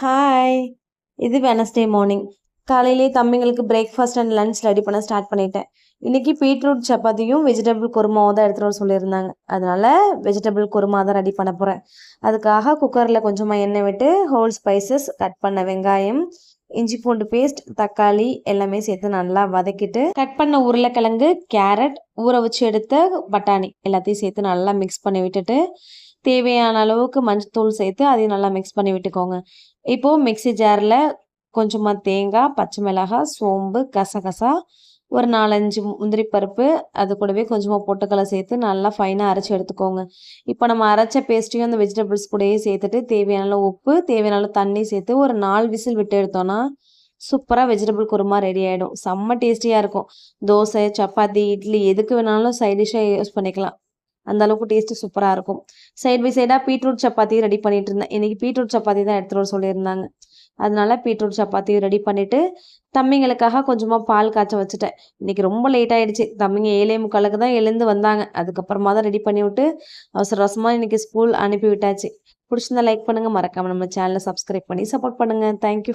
Hi. இது Wednesday morning. காலையிலேயே தம்பிங்களுக்கு breakfast and lunch ready பண்ண ஸ்டார்ட் பண்ணிட்டேன். இன்னைக்கு பீட்ரூட் சப்பாத்தியும் வெஜிடபிள் குருமாவும் தான் எடுத்துகிட்டு வர சொல்லியிருந்தாங்க. அதனால வெஜிடபிள் குருமா தான் ரெடி பண்ண போகிறேன். அதுக்காக குக்கரில் கொஞ்சமாக எண்ணெய் விட்டு ஹோல் ஸ்பைசஸ், கட் பண்ண வெங்காயம், இஞ்சி பூண்டு பேஸ்ட், தக்காளி எல்லாமே சேர்த்து நல்லா வதக்கிட்டு, கட் பண்ண உருளைக்கிழங்கு, கேரட், ஊற வச்சு எடுத்த பட்டாணி எல்லாத்தையும் சேர்த்து நல்லா மிக்ஸ் பண்ணி விட்டுட்டு, தேவையான அளவுக்கு மஞ்சத்தூள் சேர்த்து அதையும் நல்லா மிக்ஸ் பண்ணி விட்டுக்கோங்க. இப்போது மிக்ஸி ஜாரில் கொஞ்சமாக தேங்காய், பச்சை மிளகாய், சோம்பு, கசகசா, ஒரு 4, 5 முந்திரி பருப்பு, அது கூடவே கொஞ்சமாக பொட்டுக்கடலை சேர்த்து நல்லா ஃபைனாக அரைச்சி எடுத்துக்கோங்க. இப்போ நம்ம அரைச்ச பேஸ்ட்டையும் அந்த வெஜிடபிள்ஸ் கூடயே சேர்த்துட்டு தேவையான அளவு உப்பு, தேவையான அளவு தண்ணி சேர்த்து ஒரு 4 விசில் விட்டு எடுத்தோன்னா சூப்பராக வெஜிடபிள் குருமா ரெடி ஆகிடும். செம்ம டேஸ்டியாக இருக்கும். தோசை, சப்பாத்தி, இட்லி எதுக்கு வேணாலும் சைட் டிஷ்ஷாக யூஸ் பண்ணிக்கலாம். அந்த அளவுக்கு டேஸ்ட்டு சூப்பராக இருக்கும். சைட் பை சைடாக பீட்ரூட் சப்பாத்தி ரெடி பண்ணிட்டு இருந்தேன். இன்றைக்கி பீட்ரூட் சப்பாத்தி தான் எடுத்துகிட்டு வர சொல்லியிருந்தாங்க. அதனால பீட்ரூட் சப்பாத்தியும் ரெடி பண்ணிவிட்டு தம்பிங்களுக்காக கொஞ்சமாக பால் காய்ச்ச வச்சுட்டேன். இன்றைக்கி ரொம்ப லேட் ஆகிடுச்சு. தம்பிங்க 7:45க்கு தான் எழுந்து வந்தாங்க. அதுக்கப்புறமா தான் ரெடி பண்ணி விட்டு அவசர அவசரமாக இன்றைக்கி ஸ்கூல் அனுப்பி விட்டாச்சு. பிடிச்சிருந்தா லைக் பண்ணுங்கள், மறக்காமல் நம்ம சேனலை சப்ஸ்கிரைப் பண்ணி சப்போர்ட் பண்ணுங்கள். தேங்க்யூ.